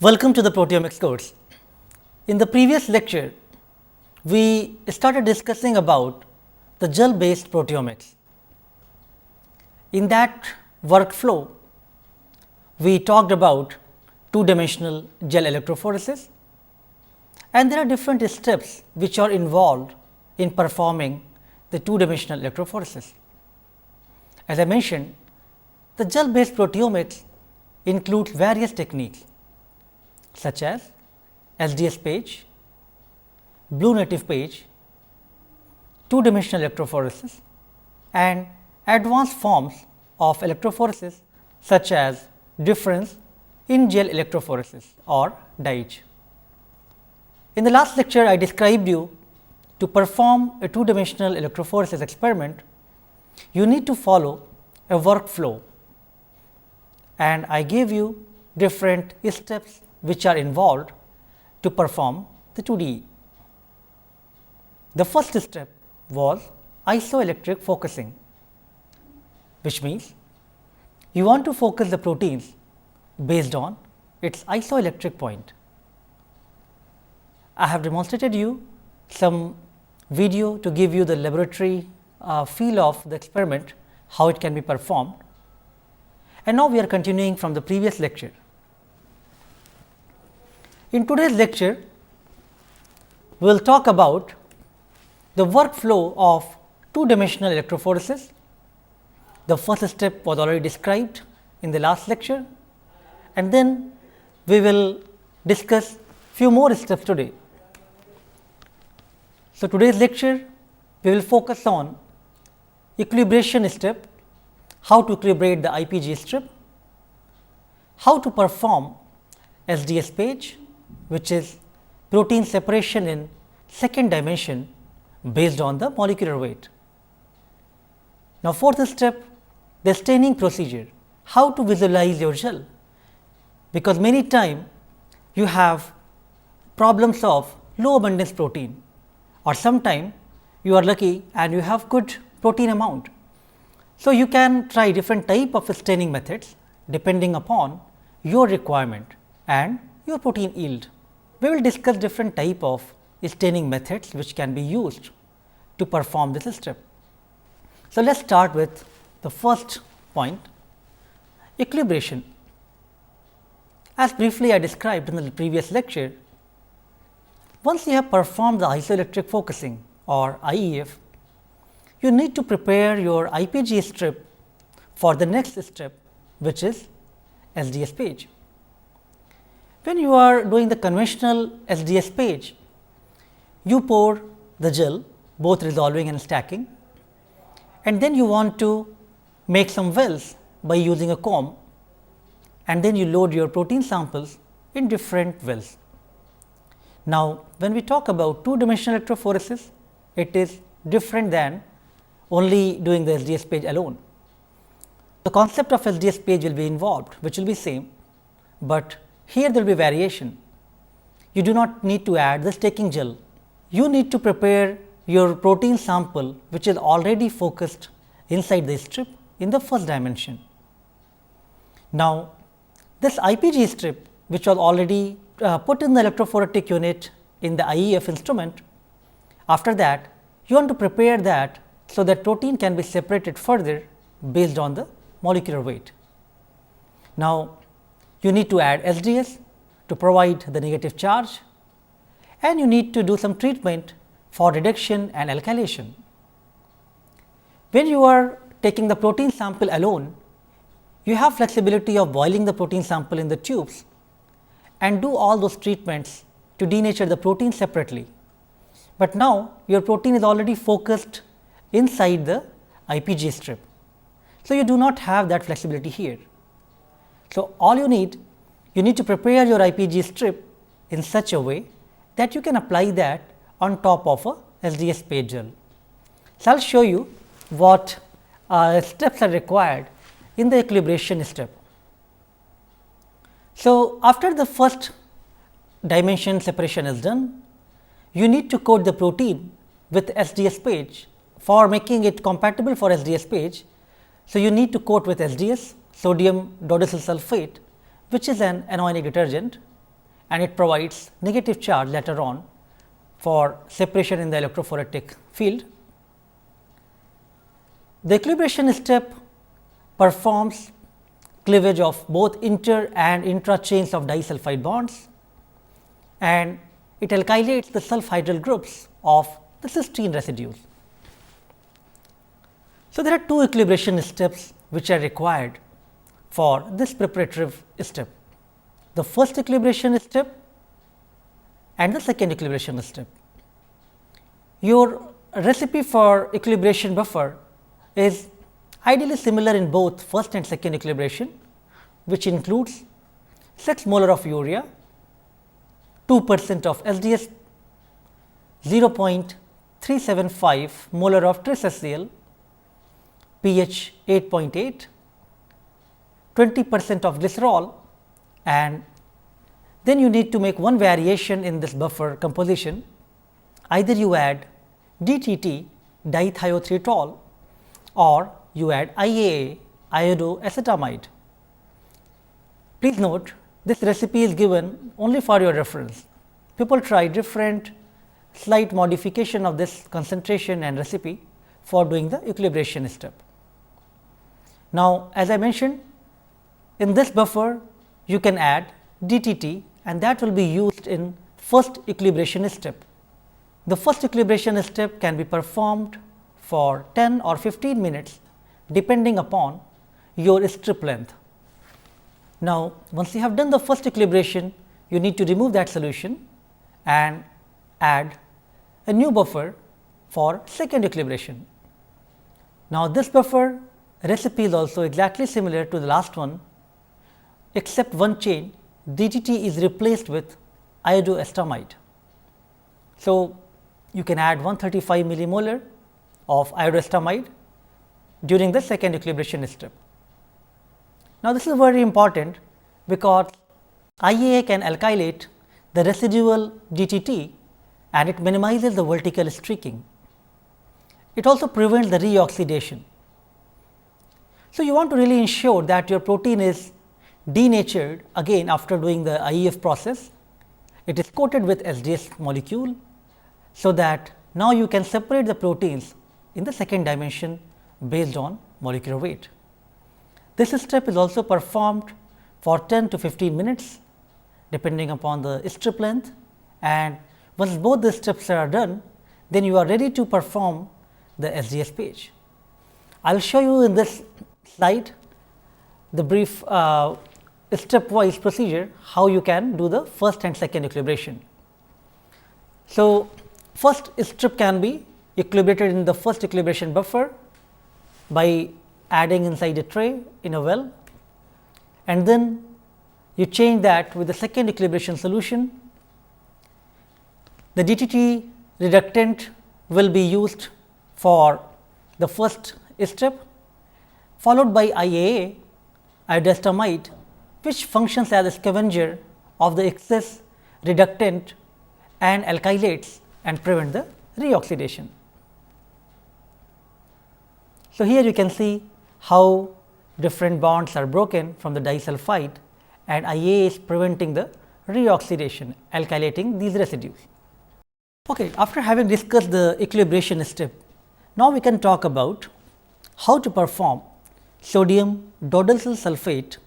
Welcome to the Proteomics course. In the previous lecture, we started discussing about the gel based proteomics. In that workflow, we talked about two-dimensional gel electrophoresis, and there are different steps which are involved in performing the two-dimensional electrophoresis. As I mentioned, the gel based proteomics includes various techniques such as SDS-PAGE, blue native page, two-dimensional electrophoresis, and advanced forms of electrophoresis such as difference in gel electrophoresis or DIGE. In the last lecture, I described you to perform a two-dimensional electrophoresis experiment, you need to follow a workflow, and I gave you different steps which are involved to perform the 2D. The first step was isoelectric focusing, which means you want to focus the proteins based on its isoelectric point. I have demonstrated you some video to give you the laboratory feel of the experiment, how it can be performed, and now we are continuing from the previous lecture. In today's lecture, we will talk about the workflow of two-dimensional electrophoresis. The first step was already described in the last lecture, and then we will discuss few more steps today. So, today's lecture we will focus on equilibration step, how to equilibrate the IPG strip, how to perform SDS-PAGE, which is protein separation in second dimension based on the molecular weight. Now, fourth step, the staining procedure, how to visualize your gel, because many times you have problems of low abundance protein, or sometime you are lucky and you have good protein amount. So, you can try different type of staining methods depending upon your requirement and your protein yield. We will discuss different type of staining methods which can be used to perform this step. So, let us start with the first point, equilibration. As briefly I described in the previous lecture, once you have performed the isoelectric focusing or IEF, you need to prepare your IPG strip for the next step, which is SDS-PAGE. When you are doing the conventional SDS-PAGE, you pour the gel, both resolving and stacking, and then you want to make some wells by using a comb, and then you load your protein samples in different wells. Now, when we talk about two-dimensional electrophoresis, it is different than only doing the SDS-PAGE alone. The concept of SDS-PAGE will be involved, which will be same, but here there will be variation. You do not need to add the staking gel. You need to prepare your protein sample, which is already focused inside the strip in the first dimension. Now, this IPG strip, which was already put in the electrophoretic unit in the IEF instrument, after that you want to prepare that so that protein can be separated further based on the molecular weight. Now, you need to add SDS to provide the negative charge, and you need to do some treatment for reduction and alkylation. When you are taking the protein sample alone, you have flexibility of boiling the protein sample in the tubes and do all those treatments to denature the protein separately. But now, your protein is already focused inside the IPG strip. So, you do not have that flexibility here. So, all you need to prepare your IPG strip in such a way that you can apply that on top of a SDS-PAGE gel. So, I will show you what steps are required in the equilibration step. So, after the first dimension separation is done, you need to coat the protein with SDS-PAGE. For making it compatible for SDS-PAGE, so you need to coat with SDS, sodium dodecyl sulfate, which is an anionic detergent, and it provides negative charge later on for separation in the electrophoretic field. The equilibration step performs cleavage of both inter and intra chains of disulfide bonds, and it alkylates the sulfhydryl groups of the cysteine residues. So, there are two equilibration steps which are required for this preparative step. The first equilibration step and the second equilibration step. Your recipe for equilibration buffer is ideally similar in both first and second equilibration, which includes 6 molar of urea, 2% of SDS, 0.375 molar of tris HCl, pH 8.8, 20% of glycerol, and then you need to make one variation in this buffer composition. Either you add DTT, dithiothriotol, or you add IAA, iodoacetamide. Please note, this recipe is given only for your reference. People try different slight modification of this concentration and recipe for doing the equilibration step. Now, as I mentioned, in this buffer you can add DTT, and that will be used in first equilibration step. The first equilibration step can be performed for 10 or 15 minutes depending upon your strip length. Now, once you have done the first equilibration, you need to remove that solution and add a new buffer for second equilibration. Now, this buffer recipe is also exactly similar to the last one, except one change. DTT is replaced with iodoacetamide. So, you can add 135 millimolar of iodoacetamide during the second equilibration step. Now, this is very important because IAA can alkylate the residual DTT and it minimizes the vertical streaking. It also prevents the reoxidation. So, you want to really ensure that your protein is denatured again after doing the IEF process. It is coated with SDS molecule, so that now you can separate the proteins in the second dimension based on molecular weight. This step is also performed for 10 to 15 minutes depending upon the strip length, and once both the steps are done, then you are ready to perform the SDS-PAGE. I will show you in this slide the brief stepwise procedure how you can do the first and second equilibration. So, first strip can be equilibrated in the first equilibration buffer by adding inside a tray in a well, and then you change that with the second equilibration solution. The DTT reductant will be used for the first step, followed by IAA, iodoacetamide, which functions as a scavenger of the excess reductant and alkylates and prevent the reoxidation. So, here you can see how different bonds are broken from the disulfide, and IAA is preventing the reoxidation, alkylating these residues. Okay, after having discussed the equilibration step, now we can talk about how to perform sodium dodecyl sulfate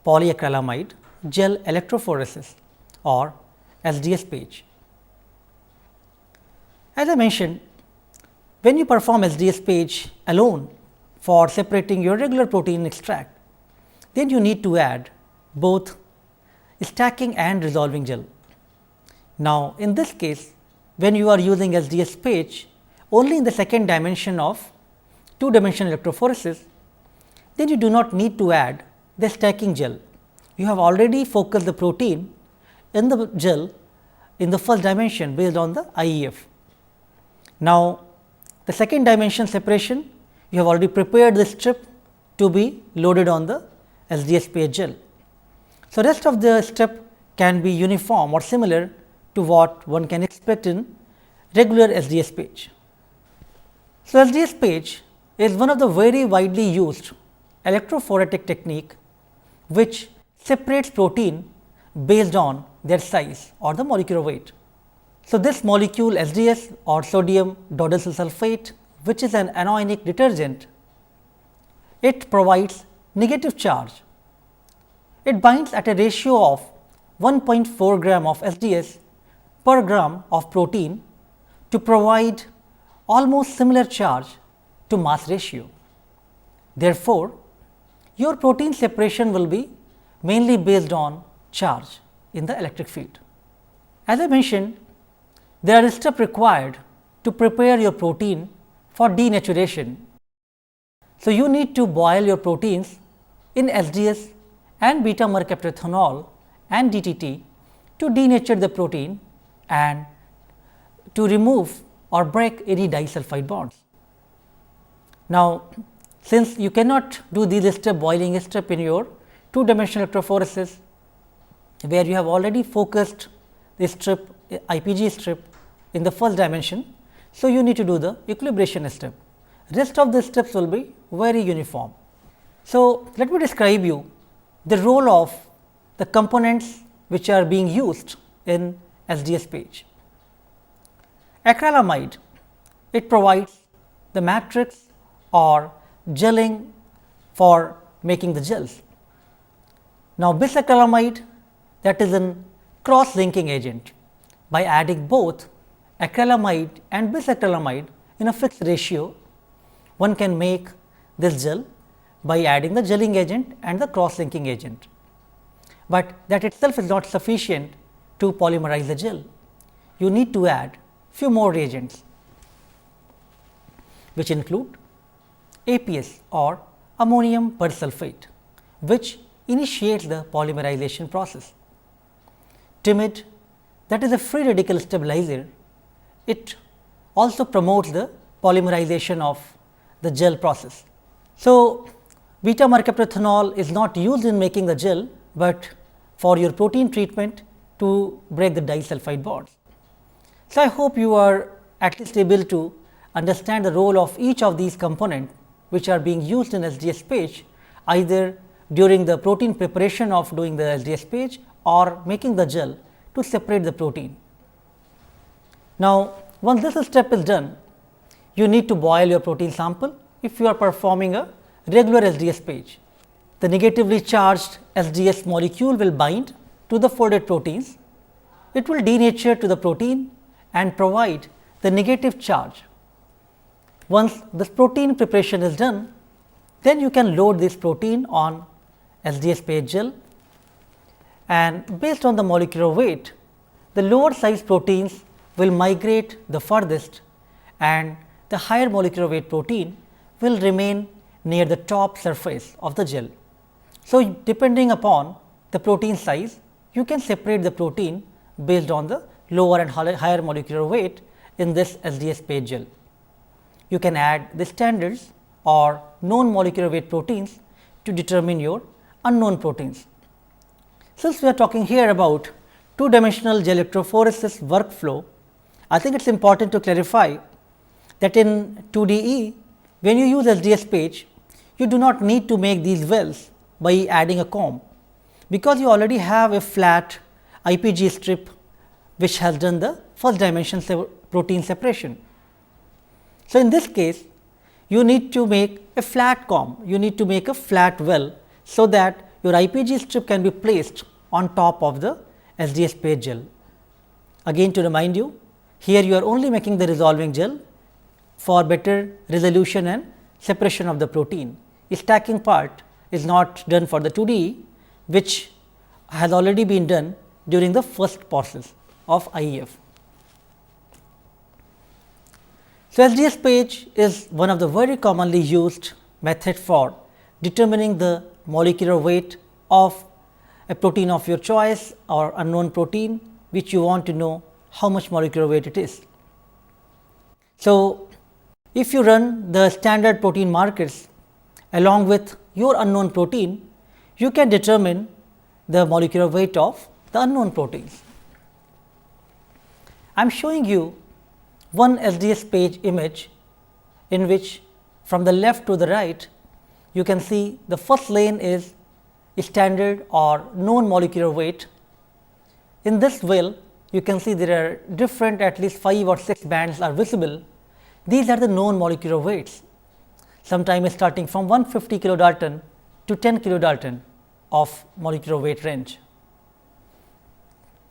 polyacrylamide gel electrophoresis or SDS-PAGE. As I mentioned, when you perform SDS-PAGE alone for separating your regular protein extract, then you need to add both stacking and resolving gel. Now, in this case, when you are using SDS-PAGE only in the second dimension of 2-dimensional electrophoresis, then you do not need to add the stacking gel. You have already focused the protein in the gel in the first dimension based on the IEF. Now, the second dimension separation, you have already prepared the strip to be loaded on the SDS-PAGE gel. So, rest of the step can be uniform or similar to what one can expect in regular SDS-PAGE. So, SDS-PAGE is one of the very widely used electrophoretic technique which separates protein based on their size or the molecular weight. So, this molecule SDS or sodium dodecyl sulfate, which is an anionic detergent, it provides negative charge. It binds at a ratio of 1.4 gram of SDS per gram of protein to provide almost similar charge to mass ratio. Therefore, your protein separation will be mainly based on charge in the electric field. As I mentioned, there are steps required to prepare your protein for denaturation. So, you need to boil your proteins in SDS and beta mercaptoethanol and DTT to denature the protein and to remove or break any disulfide bonds. Now, since you cannot do this step boiling step in your 2-dimensional electrophoresis, where you have already focused the strip IPG strip in the first dimension. So, you need to do the equilibration step. Rest of the steps will be very uniform. So, let me describe you the role of the components which are being used in SDS-PAGE. Acrylamide, it provides the matrix or gelling for making the gels. Now, bisacrylamide, that is a cross linking agent. By adding both acrylamide and bisacrylamide in a fixed ratio, one can make this gel by adding the gelling agent and the cross linking agent. But that itself is not sufficient to polymerize the gel. You need to add few more reagents, which include APS or ammonium persulfate, which initiates the polymerization process. Timid, that is a free radical stabilizer, it also promotes the polymerization of the gel process. So, beta mercaptoethanol is not used in making the gel, but for your protein treatment to break the disulfide bonds. So, I hope you are at least able to understand the role of each of these components which are being used in SDS-PAGE, either during the protein preparation of doing the SDS-PAGE or making the gel to separate the protein. Now, once this step is done, you need to boil your protein sample if you are performing a regular SDS-PAGE. The negatively charged SDS molecule will bind to the folded proteins. It will denature to the protein and provide the negative charge. Once this protein preparation is done, then you can load this protein on SDS-PAGE gel, and based on the molecular weight, the lower size proteins will migrate the furthest and the higher molecular weight protein will remain near the top surface of the gel. So, depending upon the protein size, you can separate the protein based on the lower and higher molecular weight in this SDS-PAGE gel. You can add the standards or known molecular weight proteins to determine your unknown proteins. Since we are talking here about 2-dimensional gel electrophoresis workflow, I think it is important to clarify that in 2DE, when you use SDS-PAGE, you do not need to make these wells by adding a comb, because you already have a flat IPG strip which has done the first dimension protein separation. So, in this case, you need to make a flat comb, you need to make a flat well, so that your IPG strip can be placed on top of the SDS-PAGE gel. Again, to remind you, here you are only making the resolving gel for better resolution and separation of the protein. The stacking part is not done for the 2DE, which has already been done during the first process of IEF. So, SDS-PAGE is one of the very commonly used method for determining the molecular weight of a protein of your choice or unknown protein, which you want to know how much molecular weight it is. So, if you run the standard protein markers along with your unknown protein, you can determine the molecular weight of the unknown proteins. I am showing you one SDS-PAGE image in which from the left to the right you can see the first lane is standard or known molecular weight. In this well, you can see there are different at least 5 or 6 bands are visible. These are the known molecular weights, sometimes starting from 150 kilodalton to 10 kilodalton of molecular weight range.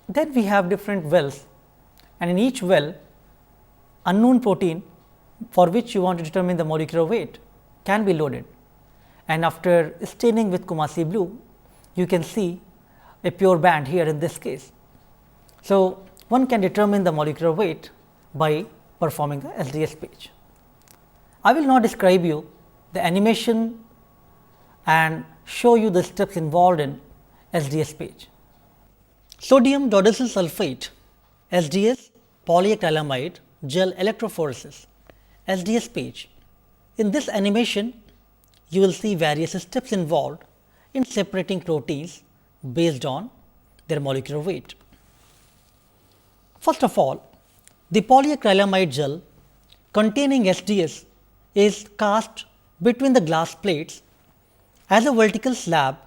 Then we have different wells, and in each well unknown protein for which you want to determine the molecular weight can be loaded, and after staining with Coomassie blue, you can see a pure band here in this case. So, one can determine the molecular weight by performing the SDS-PAGE. I will now describe you the animation and show you the steps involved in SDS-PAGE. Sodium dodecyl sulphate SDS polyacrylamide gel electrophoresis SDS-PAGE. In this animation, you will see various steps involved in separating proteins based on their molecular weight. First of all, the polyacrylamide gel containing SDS is cast between the glass plates as a vertical slab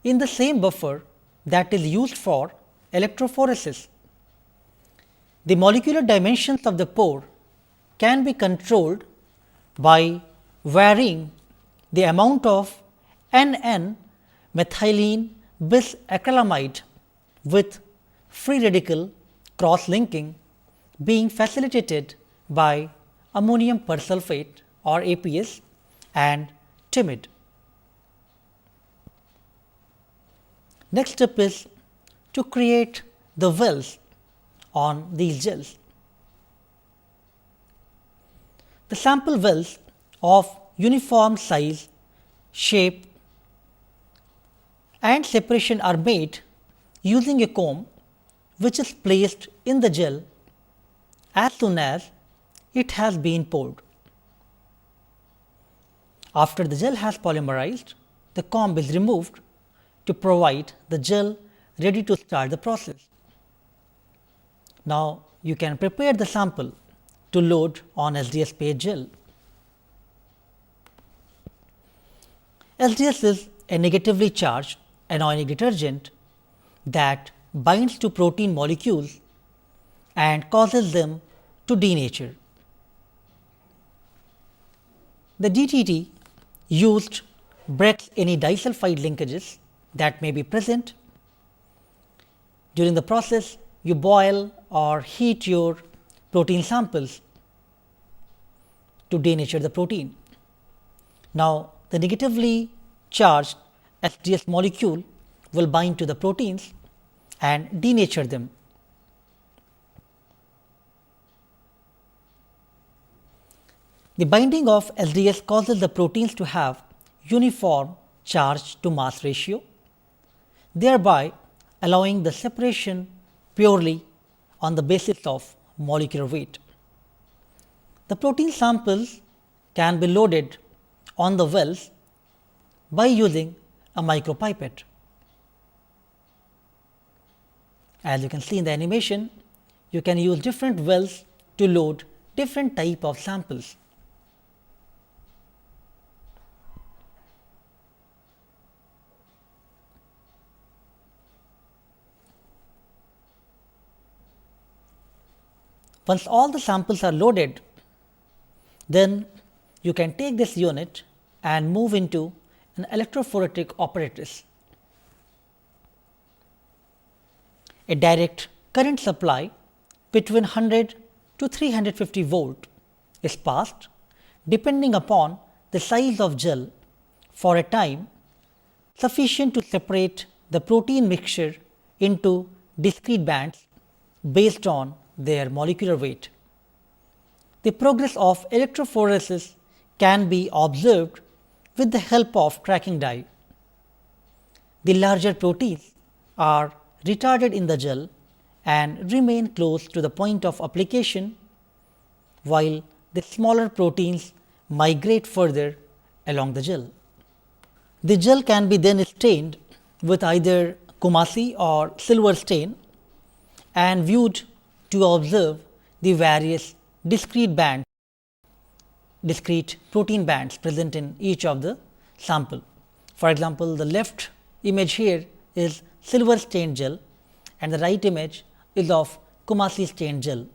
in the same buffer that is used for electrophoresis. The molecular dimensions of the pore can be controlled by varying the amount of NN methylene bisacrylamide with free radical cross linking being facilitated by ammonium persulfate or APS and timid. Next step is to create the wells on these gels. The sample wells of uniform size, shape and separation are made using a comb which is placed in the gel as soon as it has been poured. After the gel has polymerized, the comb is removed to provide the gel ready to start the process. Now, you can prepare the sample to load on SDS-PAGE gel. SDS is a negatively charged anionic detergent that binds to protein molecules and causes them to denature. The DTT used breaks any disulfide linkages that may be present. During the process, you boil or heat your protein samples to denature the protein. Now, the negatively charged SDS molecule will bind to the proteins and denature them. The binding of SDS causes the proteins to have uniform charge to mass ratio, thereby allowing the separation purely on the basis of molecular weight. The protein samples can be loaded on the wells by using a micropipette. As you can see in the animation, you can use different wells to load different type of samples. Once all the samples are loaded, then you can take this unit and move into an electrophoretic apparatus. A direct current supply between 100 to 350 volt is passed depending upon the size of gel for a time sufficient to separate the protein mixture into discrete bands based on their molecular weight. The progress of electrophoresis can be observed with the help of tracking dye. The larger proteins are retarded in the gel and remain close to the point of application, while the smaller proteins migrate further along the gel. The gel can be then stained with either Coomassie or silver stain and viewed to observe the various discrete protein bands present in each of the sample. For example, the left image here is silver stained gel and the right image is of Coomassie stain gel.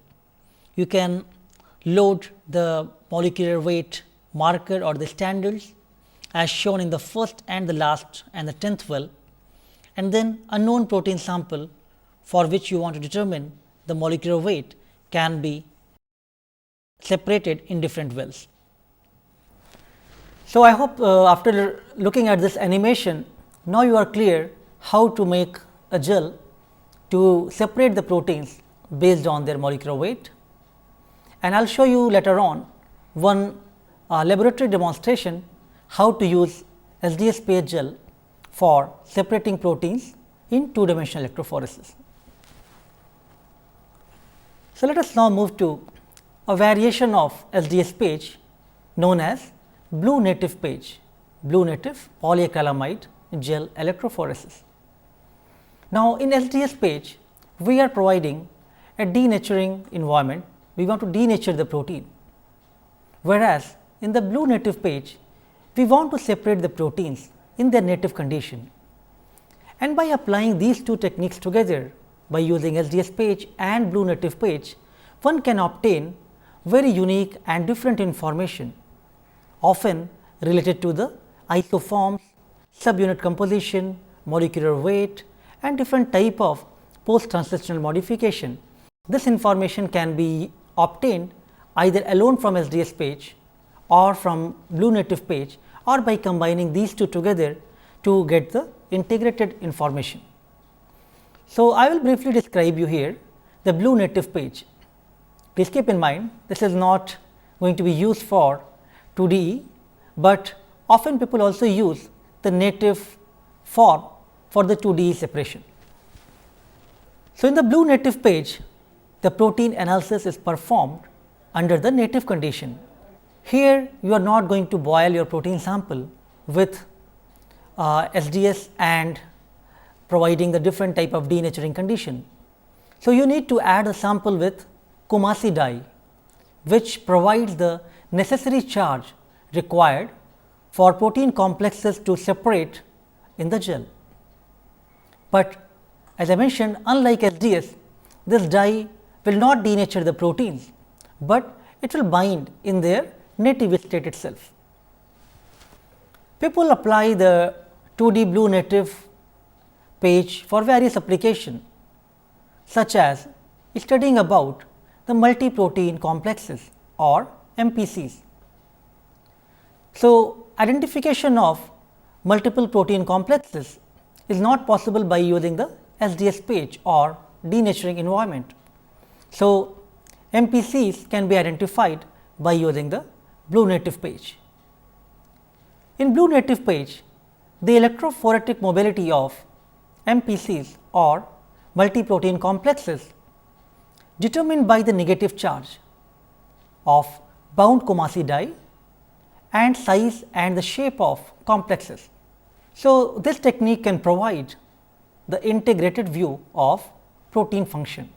You can load the molecular weight marker or the standards as shown in the first and the last and the 10th well, and then a known protein sample for which you want to determine the molecular weight can be separated in different wells. So, I hope after looking at this animation, now you are clear how to make a gel to separate the proteins based on their molecular weight, and I will show you later on one laboratory demonstration how to use SDS-PAGE gel for separating proteins in two-dimensional electrophoresis. So, let us now move to a variation of SDS-PAGE known as blue native PAGE, blue native polyacrylamide gel electrophoresis. Now, in SDS-PAGE we are providing a denaturing environment, we want to denature the protein, whereas in the blue native PAGE we want to separate the proteins in their native condition. And by applying these two techniques together, by using SDS-PAGE and blue native PAGE, one can obtain very unique and different information, often related to the isoforms, subunit composition, molecular weight and different type of post-translational modification. This information can be obtained either alone from SDS-PAGE or from blue native PAGE, or by combining these two together to get the integrated information. So, I will briefly describe you here the blue native PAGE. Please keep in mind this is not going to be used for 2D, but often people also use the native form for the 2D separation. So, in the blue native PAGE, the protein analysis is performed under the native condition. Here you are not going to boil your protein sample with SDS and providing the different type of denaturing condition. So, you need to add a sample with Coomassie dye, which provides the necessary charge required for protein complexes to separate in the gel. But as I mentioned, unlike SDS, this dye will not denature the proteins, but it will bind in their native state itself. People apply the 2D blue native PAGE for various applications, such as studying about the multi-protein complexes or MPCs. So, identification of multiple protein complexes is not possible by using the SDS-PAGE or denaturing environment. So, MPCs can be identified by using the blue native PAGE. In blue native PAGE, the electrophoretic mobility of MPCs or multi-protein complexes determined by the negative charge of bound Coomassie dye and size and the shape of complexes. So, this technique can provide the integrated view of protein function.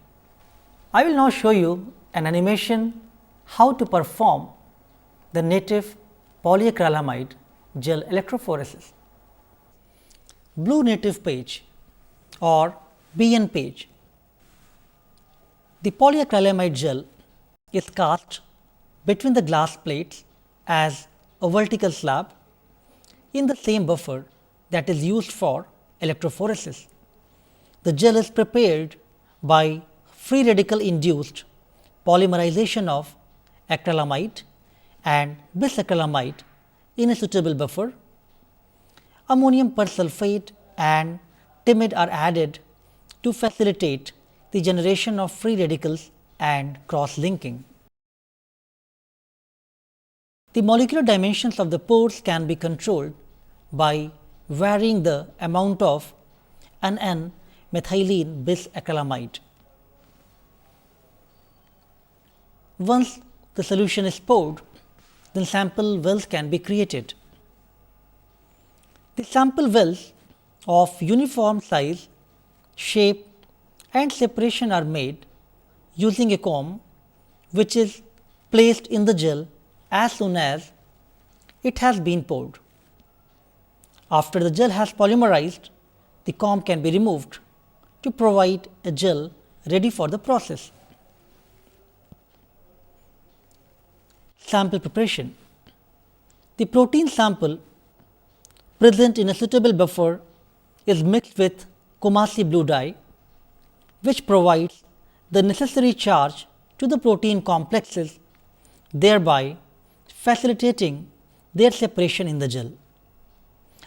I will now show you an animation how to perform the native polyacrylamide gel electrophoresis. Blue native PAGE or BN PAGE. The polyacrylamide gel is cast between the glass plates as a vertical slab in the same buffer that is used for electrophoresis. The gel is prepared by free radical induced polymerization of acrylamide and bisacrylamide in a suitable buffer. Ammonium persulfate and timid are added to facilitate the generation of free radicals and cross linking. The molecular dimensions of the pores can be controlled by varying the amount of N-methylene bisacrylamide. Once the solution is poured, then sample wells can be created. The sample wells of uniform size, shape and separation are made using a comb, which is placed in the gel as soon as it has been poured. After the gel has polymerized, the comb can be removed to provide a gel ready for the process. Sample preparation. The protein sample present in a suitable buffer is mixed with Coomassie blue dye, which provides the necessary charge to the protein complexes, thereby facilitating their separation in the gel.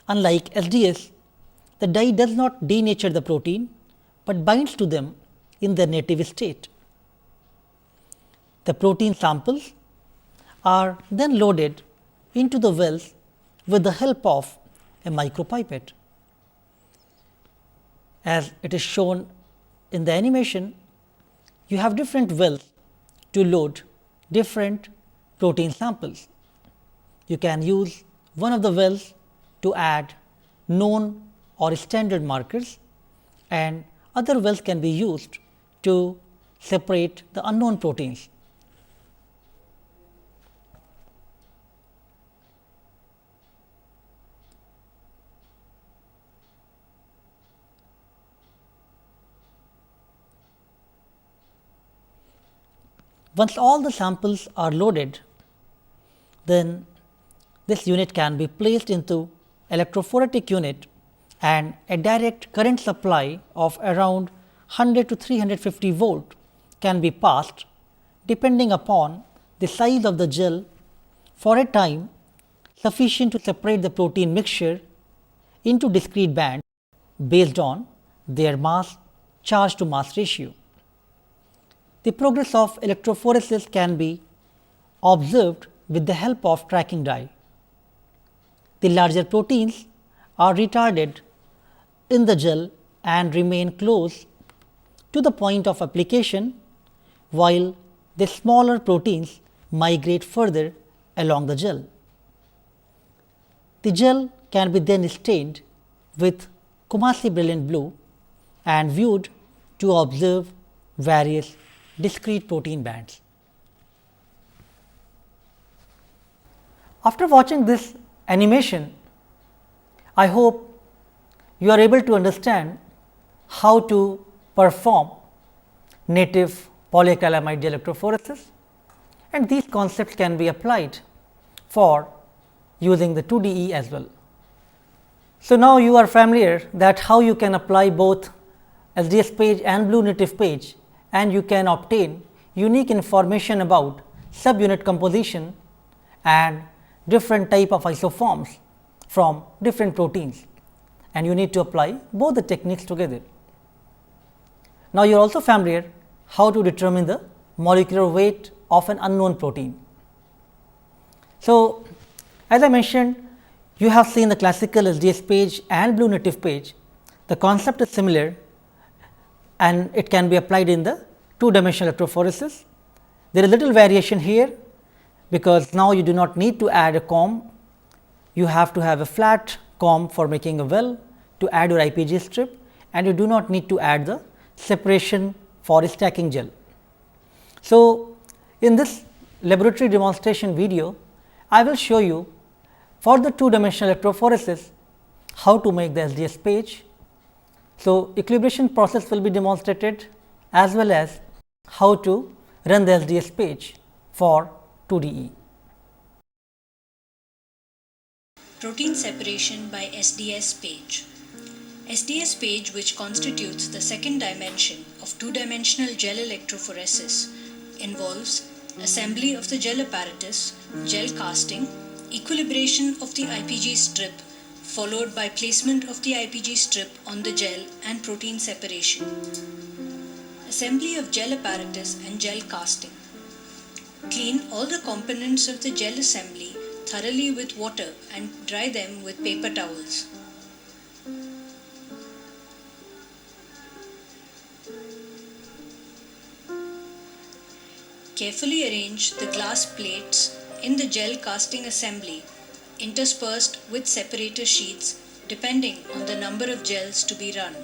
Unlike SDS, the dye does not denature the protein, but binds to them in their native state. The protein samples are then loaded into the wells with the help of a micropipette. As it is shown in the animation, you have different wells to load different protein samples. You can use one of the wells to add known or standard markers, and other wells can be used to separate the unknown proteins. Once all the samples are loaded, then this unit can be placed into electrophoretic unit, and a direct current supply of around 100 to 350 volt can be passed depending upon the size of the gel for a time sufficient to separate the protein mixture into discrete bands based on their mass charge to mass ratio. The progress of electrophoresis can be observed with the help of tracking dye. The larger proteins are retarded in the gel and remain close to the point of application, while the smaller proteins migrate further along the gel. The gel can be then stained with Coomassie brilliant blue and viewed to observe various discrete protein bands. After watching this animation, I hope you are able to understand how to perform native polyacrylamide gel electrophoresis, and these concepts can be applied for using the 2DE as well. So, now you are familiar that how you can apply both SDS-PAGE and blue native page, and you can obtain unique information about subunit composition and different type of isoforms from different proteins, and you need to apply both the techniques together. Now, you are also familiar how to determine the molecular weight of an unknown protein. So, as I mentioned, you have seen the classical SDS-PAGE and blue native page. The concept is similar, and it can be applied in the two-dimensional electrophoresis. There is little variation here, because now you do not need to add a comb. You have to have a flat comb for making a well to add your IPG strip, and you do not need to add the separation for stacking gel. So, in this laboratory demonstration video, I will show you for the two-dimensional electrophoresis how to make the SDS-PAGE. So, equilibration process will be demonstrated, as well as how to run the SDS-PAGE for 2DE. Protein separation by SDS-PAGE. SDS-PAGE, which constitutes the second dimension of two-dimensional gel electrophoresis, involves assembly of the gel apparatus, gel casting, equilibration of the IPG strip, followed by placement of the IPG strip on the gel and protein separation. Assembly of gel apparatus and gel casting. Clean all the components of the gel assembly thoroughly with water and dry them with paper towels. Carefully arrange the glass plates in the gel casting assembly, interspersed with separator sheets depending on the number of gels to be run.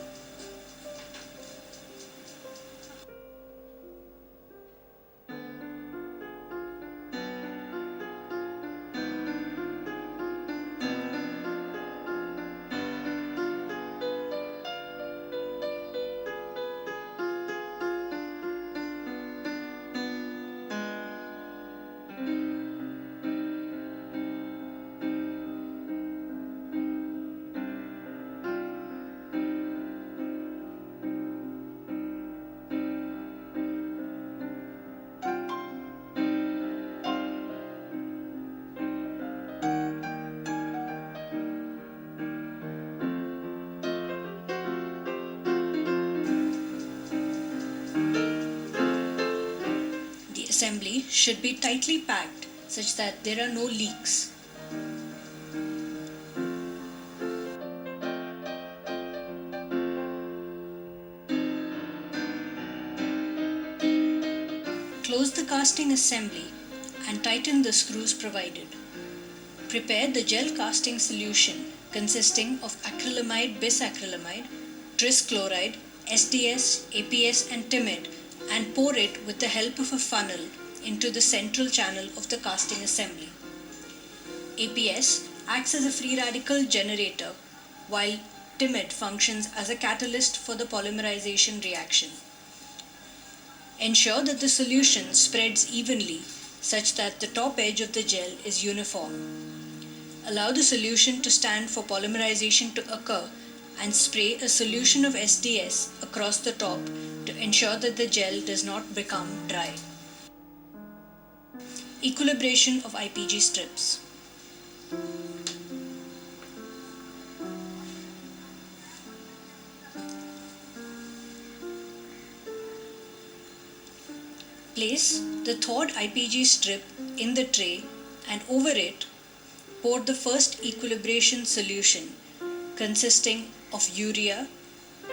assembly should be tightly packed such that there are no leaks. Close the casting assembly and tighten the screws provided. Prepare the gel casting solution consisting of acrylamide bisacrylamide, tris chloride, SDS, APS and timid, and pour it with the help of a funnel into the central channel of the casting assembly. APS acts as a free radical generator while timid functions as a catalyst for the polymerization reaction. Ensure that the solution spreads evenly such that the top edge of the gel is uniform. Allow the solution to stand for polymerization to occur and spray a solution of SDS across the top to ensure that the gel does not become dry. Equilibration of IPG strips. Place the thawed IPG strip in the tray and over it pour the first equilibration solution consisting of urea,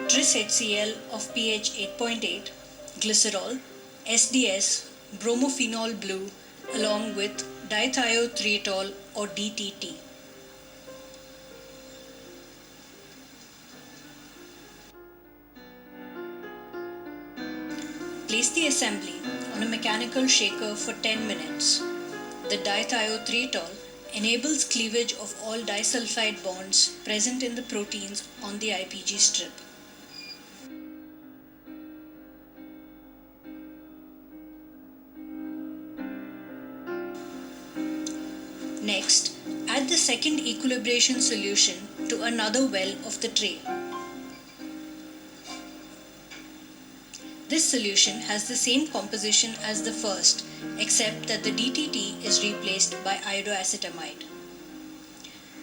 tris HCl of pH 8.8, glycerol, SDS, bromophenol blue along with dithiothietol or DTT. Place the assembly on a mechanical shaker for 10 minutes. The dithiothietol enables cleavage of all disulfide bonds present in the proteins on the IPG strip. Next, add the second equilibration solution to another well of the tray. This solution has the same composition as the first, except that the DTT is replaced by iodoacetamide.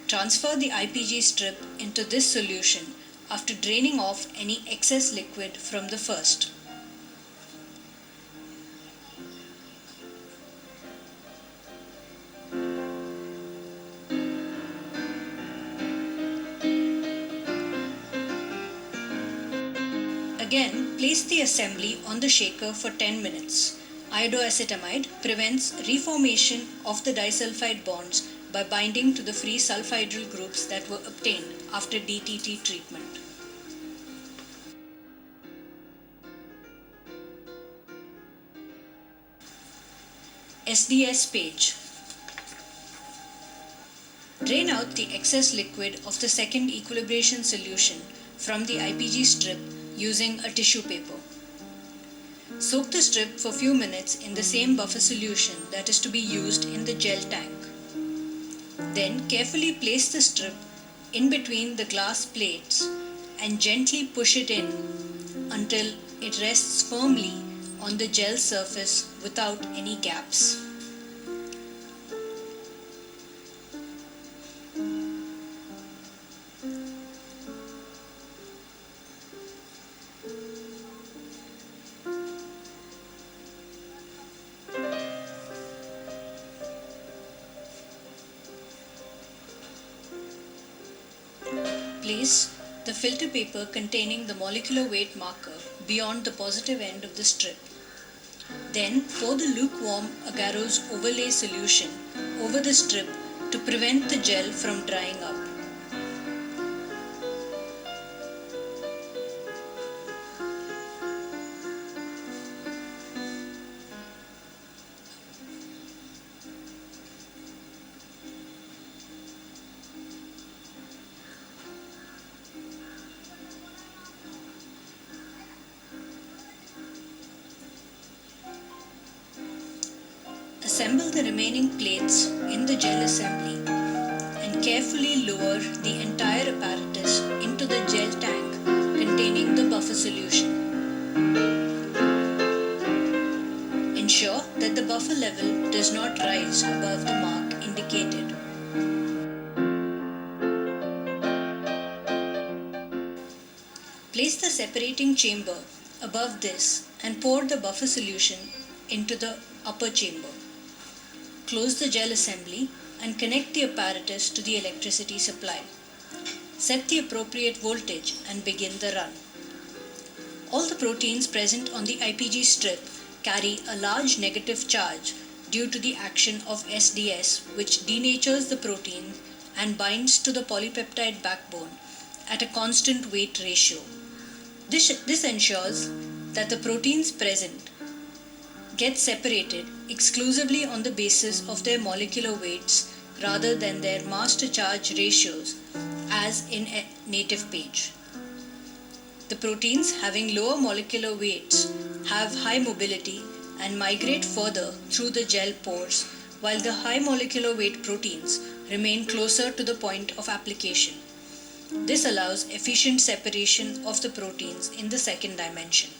Transfer the IPG strip into this solution after draining off any excess liquid from the first. Again, place the assembly on the shaker for 10 minutes. Iodoacetamide prevents reformation of the disulfide bonds by binding to the free sulfhydryl groups that were obtained after DTT treatment. SDS-PAGE. Drain out the excess liquid of the second equilibration solution from the IPG strip using a tissue paper. Soak the strip for a few minutes in the same buffer solution that is to be used in the gel tank. Then carefully place the strip in between the glass plates and gently push it in until it rests firmly on the gel surface without any gaps. Place the filter paper containing the molecular weight marker beyond the positive end of the strip. Then pour the lukewarm agarose overlay solution over the strip to prevent the gel from drying up. Assemble the remaining plates in the gel assembly and carefully lower the entire apparatus into the gel tank containing the buffer solution. Ensure that the buffer level does not rise above the mark indicated. Place the separating chamber above this and pour the buffer solution into the upper chamber. Close the gel assembly and connect the apparatus to the electricity supply. Set the appropriate voltage and begin the run. All the proteins present on the IPG strip carry a large negative charge due to the action of SDS, which denatures the protein and binds to the polypeptide backbone at a constant weight ratio. This ensures that the proteins present get separated exclusively on the basis of their molecular weights rather than their mass to charge ratios as in a native PAGE. The proteins having lower molecular weights have high mobility and migrate further through the gel pores, while the high molecular weight proteins remain closer to the point of application. This allows efficient separation of the proteins in the second dimension.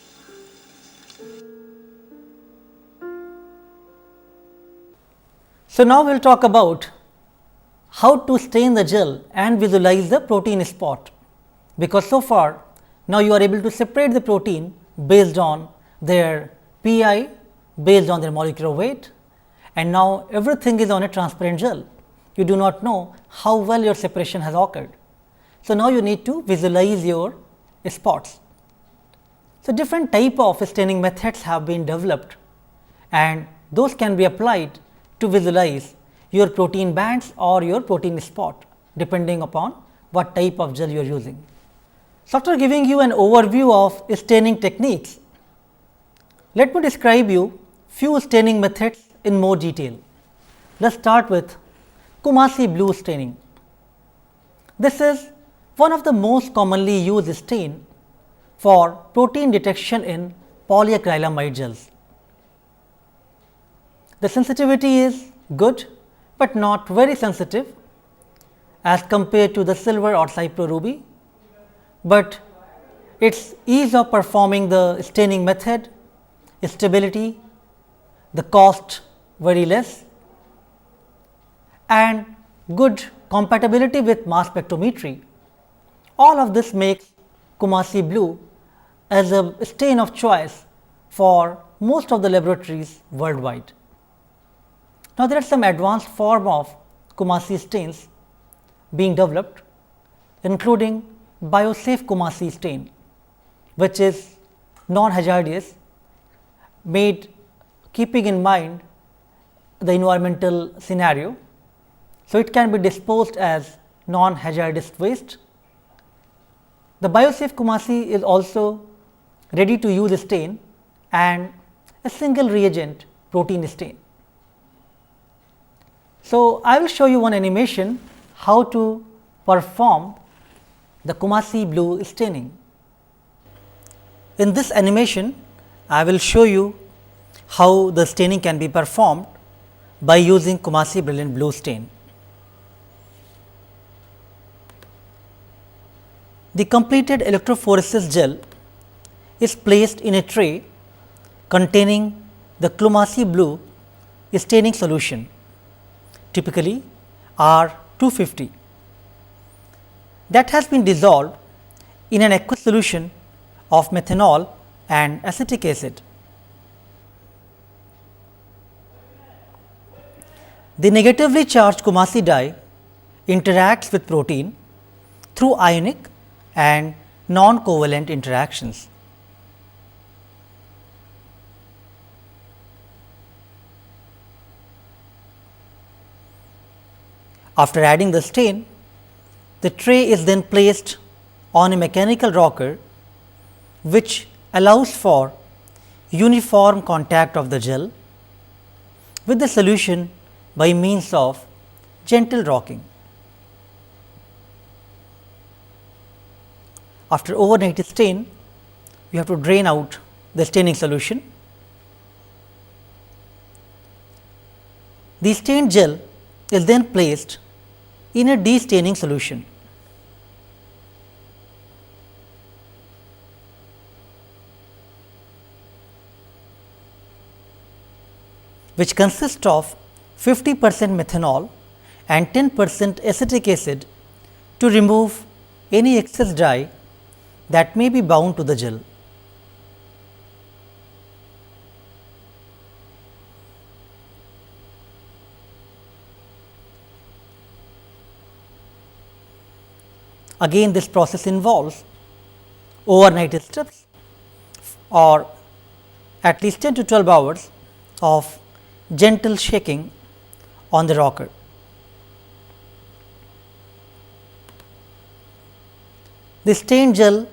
So, now we will talk about how to stain the gel and visualize the protein spot, because so far now you are able to separate the protein based on their pi, based on their molecular weight, and now everything is on a transparent gel. You do not know how well your separation has occurred. So, now you need to visualize your spots. So, different type of staining methods have been developed, and those can be applied to visualize your protein bands or your protein spot, depending upon what type of gel you are using. So, after giving you an overview of staining techniques, let me describe you few staining methods in more detail. Let us start with Coomassie blue staining. This is one of the most commonly used stain for protein detection in polyacrylamide gels. The sensitivity is good, but not very sensitive as compared to the silver or cypro ruby, but its ease of performing the staining method, stability, the cost very less, and good compatibility with mass spectrometry. All of this makes Coomassie blue as a stain of choice for most of the laboratories worldwide. Now, there are some advanced form of Coomassie stains being developed, including biosafe Coomassie stain, which is non-hazardous, made keeping in mind the environmental scenario. So, it can be disposed as non-hazardous waste. The biosafe Coomassie is also ready to use stain and a single reagent protein stain. So, I will show you one animation how to perform the Coomassie blue staining. In this animation, I will show you how the staining can be performed by using Coomassie brilliant blue stain. The completed electrophoresis gel is placed in a tray containing the Coomassie blue staining solution, typically R250, that has been dissolved in an aqueous solution of methanol and acetic acid. The negatively charged Coomassie dye interacts with protein through ionic and non-covalent interactions. After adding the stain, the tray is then placed on a mechanical rocker, which allows for uniform contact of the gel with the solution by means of gentle rocking. After overnight stain, you have to drain out the staining solution. The stained gel is then placed in a de-staining solution. Which consists of 50% methanol and 10% acetic acid to remove any excess dye that may be bound to the gel. Again, this process involves overnight strips or at least 10 to 12 hours of gentle shaking on the rocker. The stained gel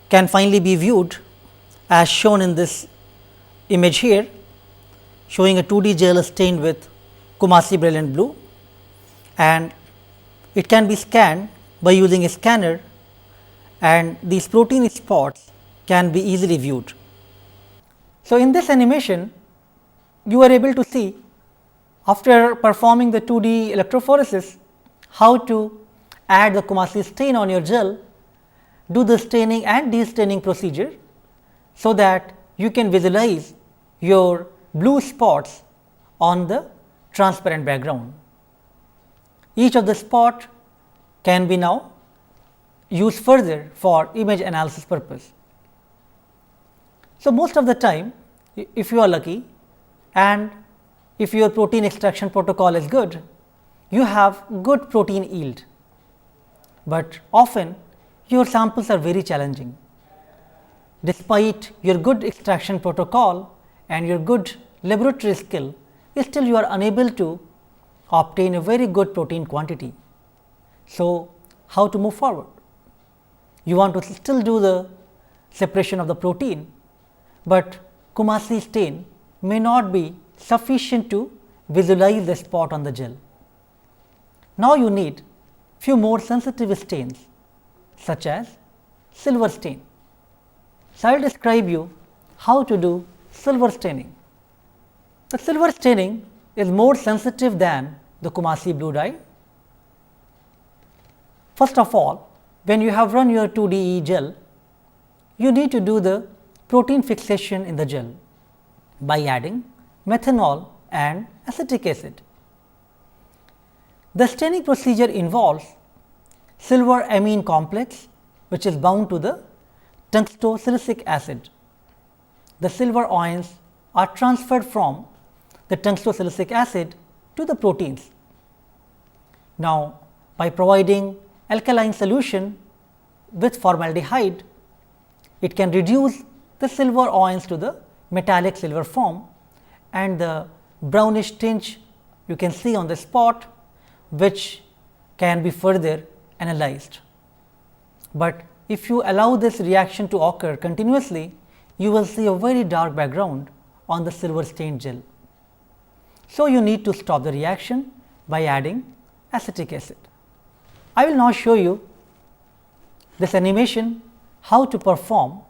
can finally be viewed as shown in this image here, showing a 2D gel stained with Coomassie brilliant blue, and it can be scanned by using a scanner, and these protein spots can be easily viewed. So, in this animation you are able to see, after performing the 2D electrophoresis, how to add the Coomassie stain on your gel, do the staining and de-staining procedure, so that you can visualize your blue spots on the transparent background. Each of the spot can be now used further for image analysis purpose. So, most of the time, if you are lucky and if your protein extraction protocol is good, you have good protein yield, but often your samples are very challenging. Despite your good extraction protocol and your good laboratory skill, still you are unable to obtain a very good protein quantity. So, how to move forward? You want to still do the separation of the protein, but Coomassie stain may not be sufficient to visualize the spot on the gel. Now, you need few more sensitive stains such as silver stain. So, I will describe you how to do silver staining. The silver staining is more sensitive than the Coomassie blue dye. First of all, when you have run your 2DE gel, you need to do the protein fixation in the gel by adding methanol and acetic acid. The staining procedure involves silver amine complex, which is bound to the tungstosilicic acid. The silver ions are transferred from the tungstosilicic acid to the proteins. Now, by providing alkaline solution with formaldehyde, it can reduce the silver ions to the metallic silver form, and the brownish tinge you can see on the spot, which can be further analyzed. But if you allow this reaction to occur continuously, you will see a very dark background on the silver stained gel. So, you need to stop the reaction by adding acetic acid. I will now show you this animation how to perform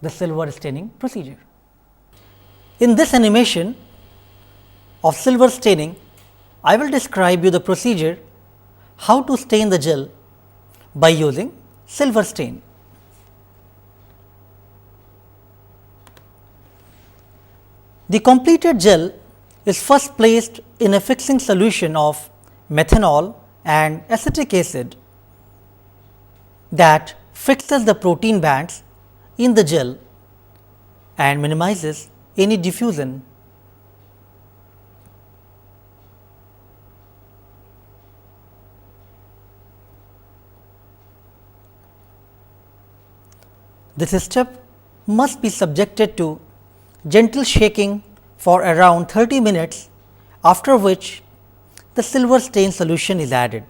the silver staining procedure. In this animation of silver staining, I will describe you the procedure how to stain the gel by using silver stain. The completed gel is first placed in a fixing solution of methanol and acetic acid that fixes the protein bands in the gel and minimizes any diffusion. This step must be subjected to gentle shaking for around 30 minutes, after which the silver stain solution is added.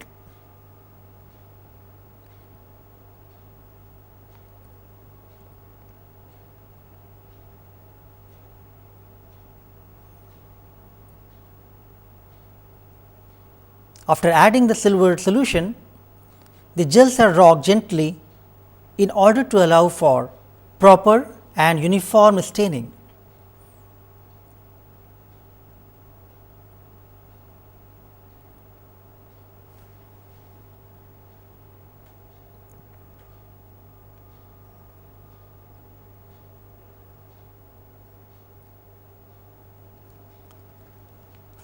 After adding the silver solution, the gels are rocked gently in order to allow for proper and uniform staining.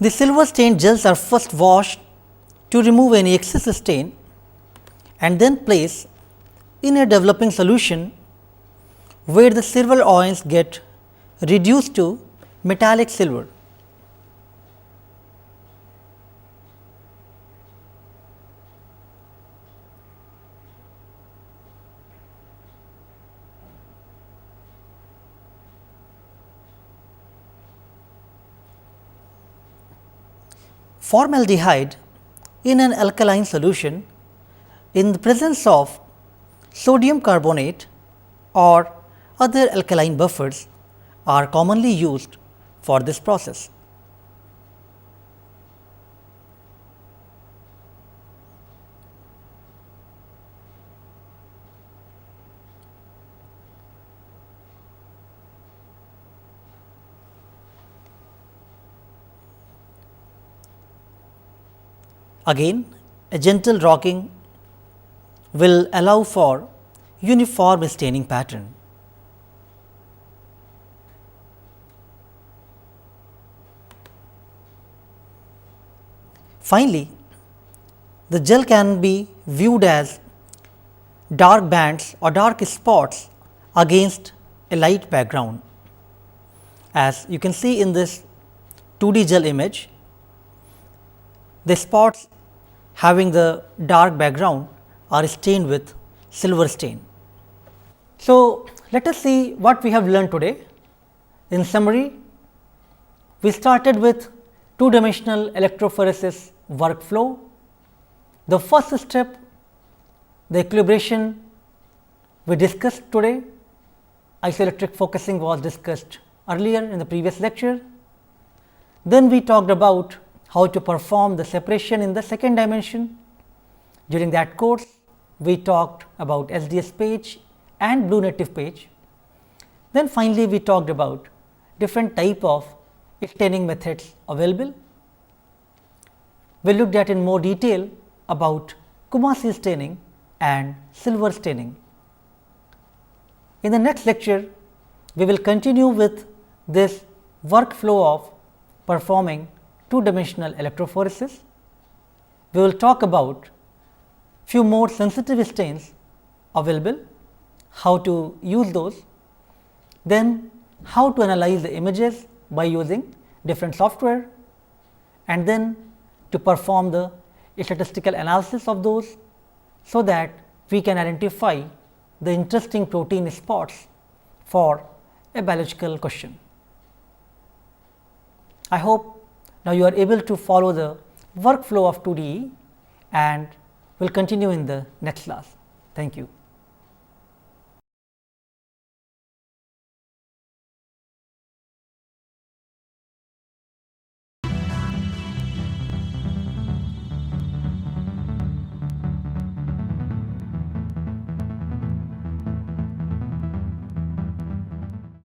The silver stained gels are first washed to remove any excess stain and then placed in a developing solution where the silver ions get reduced to metallic silver. formaldehyde in an alkaline solution in the presence of sodium carbonate or other alkaline buffers are commonly used for this process. Again, a gentle rocking will allow for uniform staining pattern. Finally, the gel can be viewed as dark bands or dark spots against a light background. As you can see in this 2D gel image, the spots having the dark background are stained with silver stain. So, let us see what we have learned today. In summary, we started with two-dimensional electrophoresis workflow. The first step, the equilibration we discussed today. Isoelectric focusing was discussed earlier in the previous lecture. Then we talked about how to perform the separation in the second dimension. During that course, we talked about SDS-PAGE and blue native page. Then finally, we talked about different type of staining methods available. We looked at in more detail about Coomassie staining and silver staining. In the next lecture, we will continue with this workflow of performing two-dimensional electrophoresis. We will talk about few more sensitive stains available, how to use those, then how to analyze the images by using different software, and then to perform the statistical analysis of those, so that we can identify the interesting protein spots for a biological question. I hope now you are able to follow the workflow of 2DE, and will continue in the next class. Thank you.